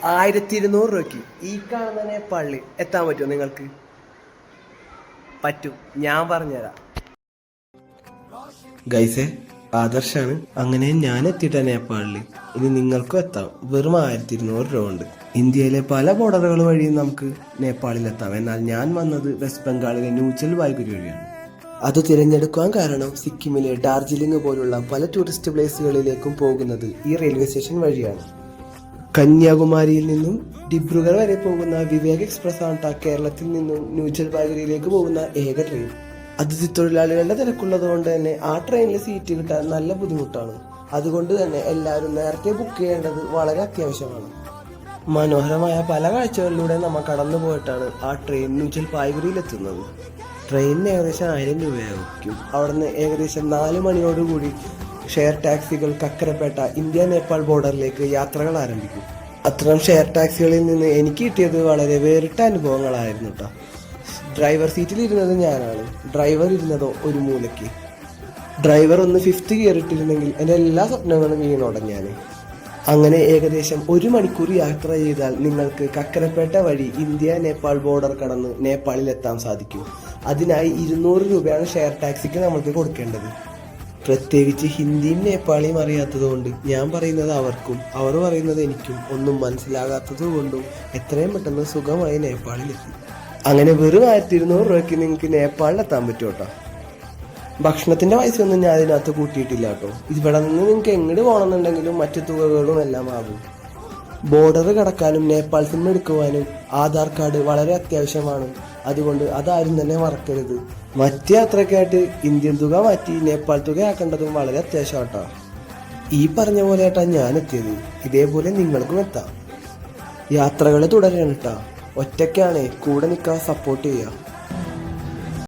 1200 രൂപയ്ക്ക് ഈ കാണുന്ന നേപ്പാളിൽ എത്താൻ പറ്റുമോ നിങ്ങൾക്ക്? പറ്റും, ഞാൻ പറഞ്ഞുതരാം. ഗൈസേ, ആദർശാണ്. അങ്ങനെ ഞാൻ എത്തിയിട്ട നേപ്പാളിൽ. ഇനി നിങ്ങൾക്കും എത്താം. വെറും 1200 രൂപ ഉണ്ട്. ഇന്ത്യയിലെ പല ബോർഡറുകൾ വഴിയും നമുക്ക് നേപ്പാളിൽ എത്താം. എന്നാൽ ഞാൻ വന്നത് വെസ്റ്റ് ബംഗാളിലെ ന്യൂജൽ പായ്ഗുരി വഴിയാണ്. അത് തിരഞ്ഞെടുക്കാൻ കാരണം സിക്കിമിലെ ഡാർജിലിംഗ് പോലുള്ള പല ടൂറിസ്റ്റ് പ്ലേസുകളിലേക്കും പോകുന്നത് ഈ റെയിൽവേ സ്റ്റേഷൻ വഴിയാണ്. കന്യാകുമാരിയിൽ നിന്നും ഡിബ്രുഗഡ് വരെ പോകുന്ന വിവേക് എക്സ്പ്രസ് ആണ് കേരളത്തിൽ നിന്നും ന്യൂജൽ പായ്ഗുരിയിലേക്ക് പോകുന്ന ഏക ട്രെയിൻ. അതിഥി തൊഴിലാളികളുടെ തിരക്കുള്ളത് കൊണ്ട് തന്നെ ആ ട്രെയിനിൽ സീറ്റ് കിട്ടാൻ നല്ല ബുദ്ധിമുട്ടാണ്. അതുകൊണ്ട് തന്നെ എല്ലാവരും നേരത്തെ ബുക്ക് ചെയ്യേണ്ടത് വളരെ അത്യാവശ്യമാണ്. മനോഹരമായ പല കാഴ്ചകളിലൂടെ നമ്മൾ കടന്നു പോയിട്ടാണ് ആ ട്രെയിൻ ന്യൂജൽ പായ്ഗുരിയിൽ എത്തുന്നത്. ട്രെയിനിന് ഏകദേശം 1000 രൂപയായിരിക്കും. അവിടുന്ന് ഏകദേശം 4 മണിയോടുകൂടി ഷെയർ ടാക്സികൾ കക്കരപ്പേട്ട ഇന്ത്യ നേപ്പാൾ ബോർഡറിലേക്ക് യാത്രകൾ ആരംഭിക്കും. അത്തരം ഷെയർ ടാക്സികളിൽ നിന്ന് എനിക്ക് കിട്ടിയത് വളരെ വേറിട്ട അനുഭവങ്ങളായിരുന്നു കേട്ടോ. ഡ്രൈവർ സീറ്റിൽ ഇരുന്നത് ഞാനാണ്. ഡ്രൈവർ ഇരുന്നതോ ഒരു മൂലയ്ക്ക്. ഡ്രൈവർ ഒന്ന് 5th ഗിയർ ഇട്ടിരുന്നെങ്കിൽ എൻ്റെ എല്ലാ സ്വപ്നങ്ങളും വീണുടഞ്ഞാൽ. അങ്ങനെ ഏകദേശം 1 മണിക്കൂർ യാത്ര ചെയ്താൽ നിങ്ങൾക്ക് കക്കരപ്പേട്ട വഴി ഇന്ത്യ നേപ്പാൾ ബോർഡർ കടന്ന് നേപ്പാളിൽ എത്താൻ സാധിക്കും. അതിനായി 200 രൂപയാണ് ഷെയർ ടാക്സിക്ക് നമ്മൾക്ക് കൊടുക്കേണ്ടത്. പ്രത്യേകിച്ച് ഹിന്ദിയും നേപ്പാളിയും അറിയാത്തതുകൊണ്ട് ഞാൻ പറയുന്നത് അവർക്കും അവർ പറയുന്നത് എനിക്കും ഒന്നും മനസ്സിലാകാത്തത് കൊണ്ടും എത്രയും പെട്ടെന്ന് സുഖമായി നേപ്പാളിലെത്തി. അങ്ങനെ വെറും 1200 രൂപയ്ക്ക് നിങ്ങൾക്ക് നേപ്പാളിലെത്താൻ പറ്റും കേട്ടോ. ഭക്ഷണത്തിൻ്റെ പൈസയൊന്നും ഞാൻ അതിനകത്ത് കൂട്ടിയിട്ടില്ല കേട്ടോ. ഇവിടെ നിന്ന് നിങ്ങൾക്ക് എങ്ങോട്ട് പോകണമെന്നുണ്ടെങ്കിലും മറ്റു തുകകളും എല്ലാം ആകും. ബോർഡർ കടക്കാനും നേപ്പാൾ സിം എടുക്കുവാനും ആധാർ കാർഡ് വളരെ അത്യാവശ്യമാണ്. അതുകൊണ്ട് അതാരും തന്നെ മറക്കരുത്. മറ്റ് യാത്രക്കായിട്ട് ഇന്ത്യൻ തുക മാറ്റി നേപ്പാൾ തുക ആക്കേണ്ടതും വളരെ അത്യാവശ്യമാണ് കേട്ടോ. ഈ പറഞ്ഞ പോലെ ഏട്ടാ ഞാൻ എത്തിയത്. ഇതേപോലെ നിങ്ങൾക്കും എത്താം. യാത്രകൾ തുടരണം കേട്ടോ. ഒറ്റയ്ക്കാണേ കൂടെ നിൽക്കാൻ സപ്പോർട്ട് ചെയ്യുക.